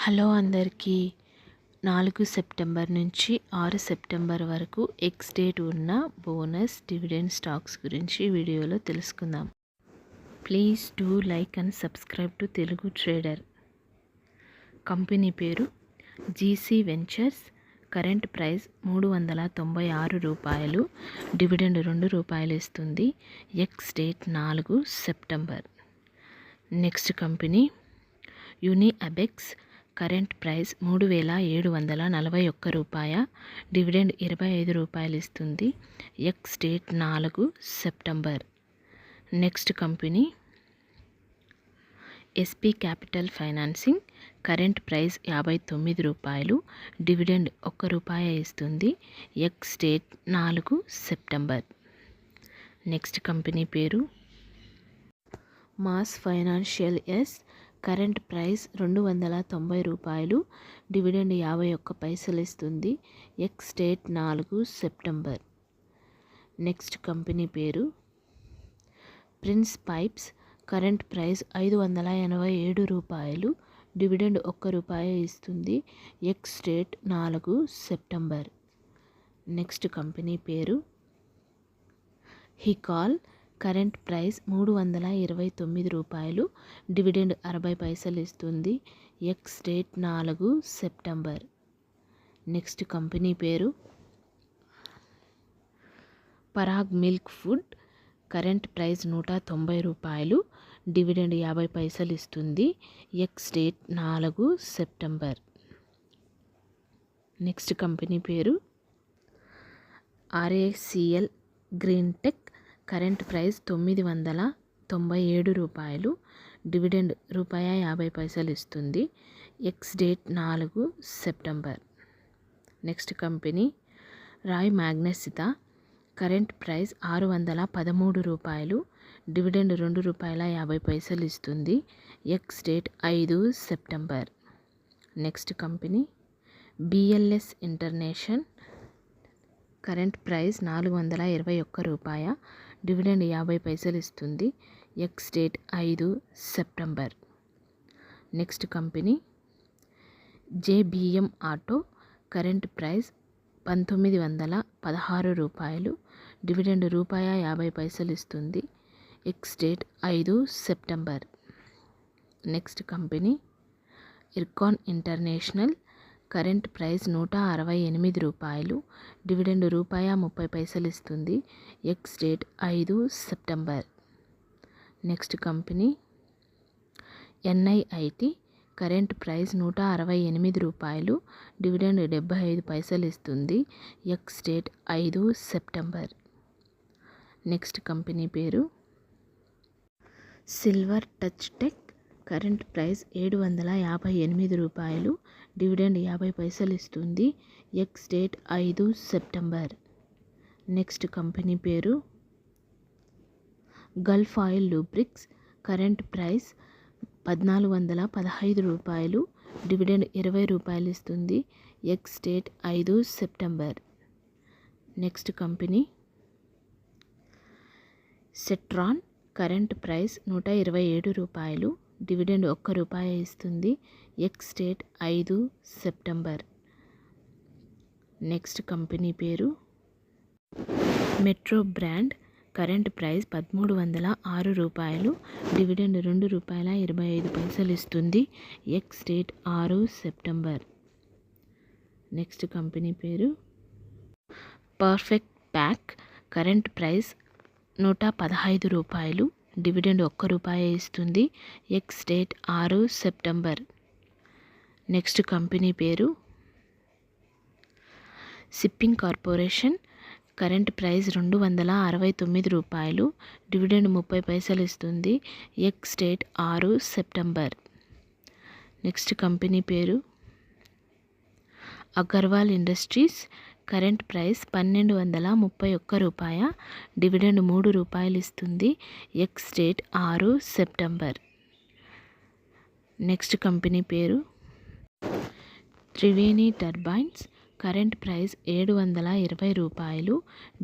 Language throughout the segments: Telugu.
హలో అందరికీ 4 సెప్టెంబర్ నుంచి 6 సెప్టెంబర్ వరకు ఎక్స్ డేట్ ఉన్న బోనస్ డివిడెండ్ స్టాక్స్ గురించి వీడియోలో తెలుసుకుందాం. Please do like and subscribe to Telugu trader. Company పేరు GC Ventures. Current price ₹396, dividend ₹2 ఇస్తుంది. Ex date 4 September. Next company Uni Abex. Current price ₹3,741, dividend ₹25 ఇస్తుంది. Ex date 4 September. Next company SP Capital Financing. Current price ₹59, dividend ₹1 ఇస్తుంది. Ex date 4 September. Next company పేరు MAS Financial S. Current price ₹290, dividend ₹51 ఇస్తుంది. Ex date 4 September. Next company పేరు Prince Pipes. Current price ₹587, dividend ₹1 ఇస్తుంది. Ex date 4 September. Next company పేరు హికాల్. కరెంట్ ప్రైస్ ₹329, డివిడెండ్ ₹60 ఇస్తుంది. Ex date 4 September. Next company పేరు Parag Milk Food. Current price ₹190, dividend ₹50 ఇస్తుంది. Ex date 4 September. Next company పేరు RACL Green Tech. Current price ₹997, dividend ₹50 ఇస్తుంది. Ex date 4 September. Next company RHI Magnesita. Current price ₹613, dividend ₹2.50 ఇస్తుంది. Ex date 5 September. Next company BLS International. Current price ₹421, dividend ₹50 ఇస్తుంది. Ex date 5 September. Next company JBM Auto. Current price ₹1916, dividend ₹50 ఇస్తుంది. Ex date 5 September. Next company Ircon International. Current price ₹168, dividend ₹30 ఇస్తుంది. Ex date 5 September. Next company NIIT. Current price ₹168, dividend ₹75 ఇస్తుంది. Ex date 5 September. Next company పేరు Silver Touch Tech. Current price ₹758, dividend ₹50 ఇస్తుంది. Ex date 5 September. Next company పేరు Gulf Oil Lubricants. Current price ₹1415, dividend ₹20 ఇస్తుంది. Ex date 5 September. Next company సెట్రాన్. కరెంట్ ప్రైస్ ₹127, డివిడెండ్ ₹1 ఇస్తుంది. Ex date 5 September. Next company పేరు Metro Brands. Current price ₹1306, dividend ₹2.25 ఇస్తుంది. Ex date 6 September. Next company పేరు Perfect Pac. Current price ₹115, dividend ₹1 ఇస్తుంది. Ex date 6 September. Next company పేరు Shipping Corporation. Current price ₹269, dividend ₹30 ఇస్తుంది. Ex date 6 September. Next company పేరు Agarwal Industries. Current price ₹1231, dividend ₹3 ఇస్తుంది. Ex date 6 September. Next company పేరు Triveni Turbines. Current price ₹720,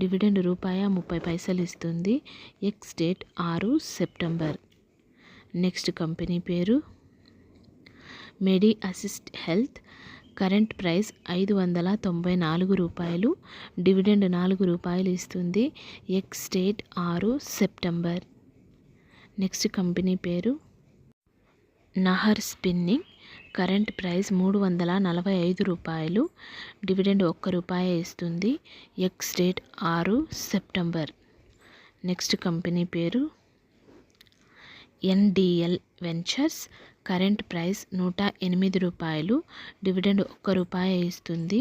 dividend ₹30 ఇస్తుంది. Ex date 6 September. Next company పేరు Medi Assist Health current price 594 రూపాయలు, డివిడెండ్ 4 రూపాయలు ఇస్తుంది. Ex date 6 September. Next company పేరు నహర్ స్పిన్నింగ్, కరెంట్ ప్రైస్ 345 రూపాయలు, డివిడెండ్ 1 రూపాయి ఇస్తుంది. Ex date 6 September. Next company పేరు ఎన్డిఎల్ వెంచర్స్, కరెంట్ ప్రైస్ 108 రూపాయలు, డివిడెండ్ 1 రూపాయి ఇస్తుంది.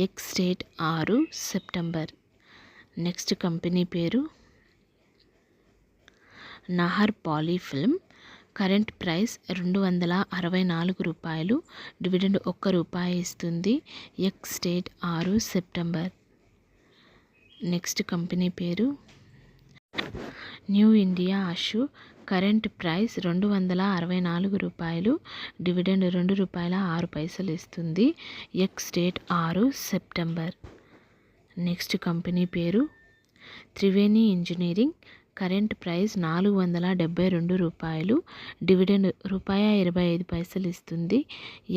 Ex date 6 September. Next company పేరు నహర్ పాలీఫిల్మ్, కరెంట్ ప్రైస్ 264 రూపాయలు, డివిడెండ్ 1 రూపాయి ఇస్తుంది. Ex date 6 September. Next company పేరు న్యూ ఇండియా అషు, కరెంట్ ప్రైస్ 264 రూపాయలు, డివిడెండ్ 2 రూపాయల 6 పైసలు ఇస్తుంది. Ex date 6 September. Next company పేరు త్రివేణి ఇంజనీరింగ్, కరెంట్ ప్రైస్ 472 రూపాయలు, డివిడెండ్ ₹1.25 ఇస్తుంది.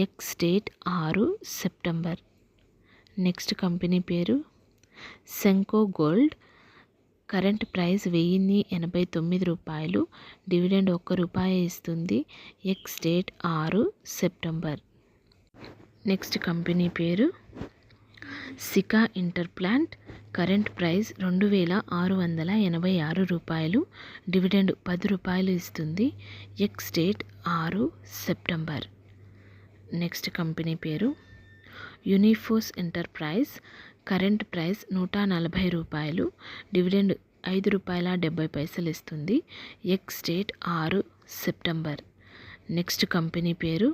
Ex date 6 September. Next company పేరు సెంకో గోల్డ్, కరెంట్ ప్రైస్ 1089 రూపాయలు, డివిడెండ్ 1 రూపాయి ఇస్తుంది. Ex date 6 September. Next company పేరు సికా ఇంటర్ప్లాంట్, కరెంట్ ప్రైస్ 2686 రూపాయలు, డివిడెండ్ 10 రూపాయలు ఇస్తుంది. Ex date 6 September. Next company పేరు యూనిఫోస్ ఎంటర్ప్రైజ్, కరెంట్ ప్రైస్ 140 రూపాయలు, డివిడెండ్ 5 రూపాయల 70 పైసలు ఇస్తుంది. Ex date 6 September. Next company పేరు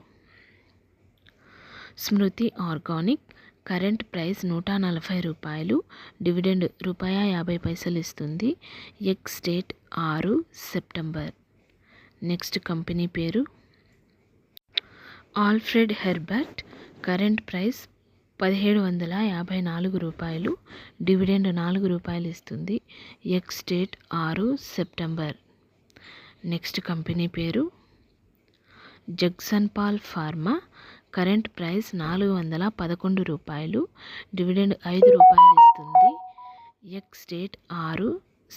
స్మృతి ఆర్గానిక్, కరెంట్ ప్రైస్ 140 రూపాయలు, డివిడెండ్ ₹1.50 ఇస్తుంది. Ex date 6 September. Next company పేరు ఆల్ఫ్రెడ్ హెర్బర్ట్, కరెంట్ ప్రైస్ 1754 రూపాయలు, డివిడెండ్ 4 రూపాయలు ఇస్తుంది. Ex date 6 September. Next company పేరు జగ్సన్ పాల్ ఫార్మా, కరెంట్ ప్రైస్ 411 రూపాయలు, డివిడెండ్ 5 రూపాయలు ఇస్తుంది. Ex date 6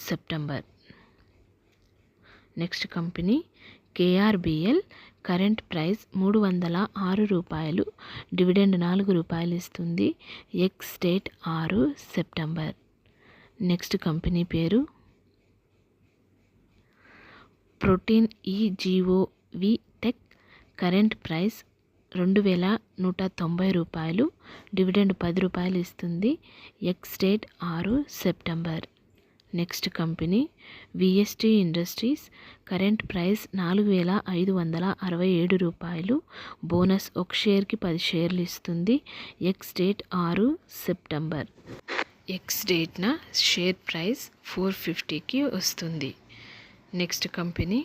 September. Next company KRBL, current price 306 రూపాయలు, డివిడెండ్ 4 రూపాయలు ఇస్తుంది. Ex date 6 September. Next company పేరు ప్రోటీన్ ఈజీఓవి టెక్, కరెంట్ ప్రైస్ 2190 రూపాయలు, డివిడెండ్ 10 రూపాయలు ఇస్తుంది. Ex date 6 September. Next company VST Industries, current price 4567 రూపాయలు, బోనస్ 1 షేర్కి 10 షేర్లు ఇస్తుంది. Ex date 6 September. ఎక్స్ డేట్న షేర్ ప్రైస్ 450కి వస్తుంది. Next company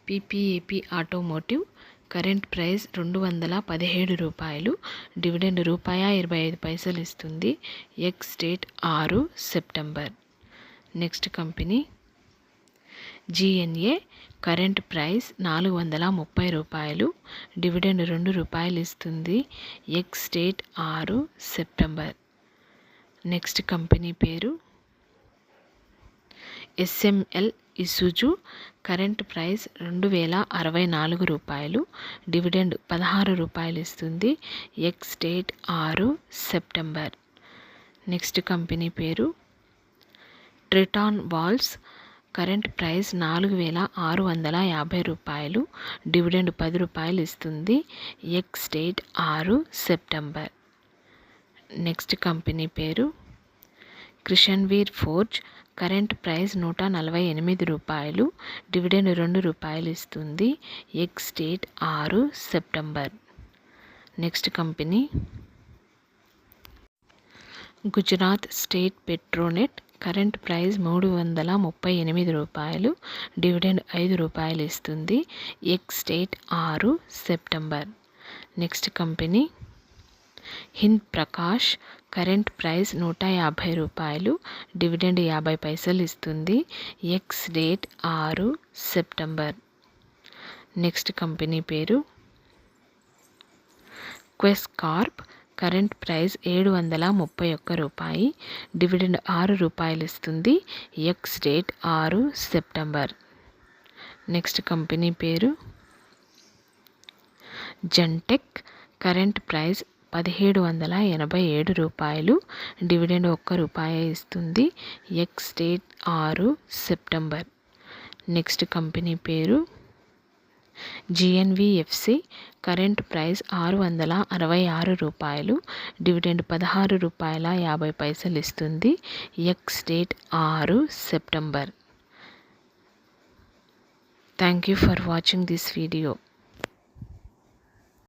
PPAP Automotive, current price 217 రూపాయలు, డివిడెండ్ ₹1.25 ఇస్తుంది. Ex date 6 September. Next company GNA, current price 430 రూపాయలు, డివిడెండ్ 2 రూపాయలు ఇస్తుంది. Ex date 6 September. Next company పేరు ఎస్ఎంఎల్ ఇసుజు, కరెంట్ ప్రైస్ 2064 రూపాయలు, డివిడెండ్ 16 రూపాయలు ఇస్తుంది. Ex date 6 September. Next company పేరు ట్రిటాన్ వాల్స్, కరెంట్ ప్రైస్ 4650 రూపాయలు, డివిడెండ్ 10 రూపాయలు ఇస్తుంది. Ex date 6 September. Next company పేరు క్రిషన్వీర్ ఫోర్జ్, కరెంట్ ప్రైస్ 148 రూపాయలు, డివిడెండ్ 2 రూపాయలు ఇస్తుంది. Ex date 6 September. Next company Gujarat state Petronet, current price 338 రూపాయలు, డివిడెండ్ 5 రూపాయలు ఇస్తుంది. Ex date 6 September. Next company Hind Prakash, current price 150 రూపాయలు, డివిడెండ్ 50 పైసలు ఇస్తుంది. Ex date 6 September. Next company పేరు క్వెస్ కార్ప్ కరెంట్ ప్రైస్ 731 రూపాయి, డివిడెండ్ 6 రూపాయలు ఇస్తుంది. Ex date 6 September. Next company పేరు జెన్టెక్, కరెంట్ ప్రైస్ 1787 రూపాయలు, డివిడెండ్ 1 రూపాయి ఇస్తుంది. Ex date 6 September. Next company పేరు జిఎన్విఎఫ్సి, కరెంట్ ప్రైస్ 666 రూపాయలు, డివిడెండ్ 16 రూపాయల 50 పైసలు ఇస్తుంది. Ex date 6 September. Thank you for watching this video.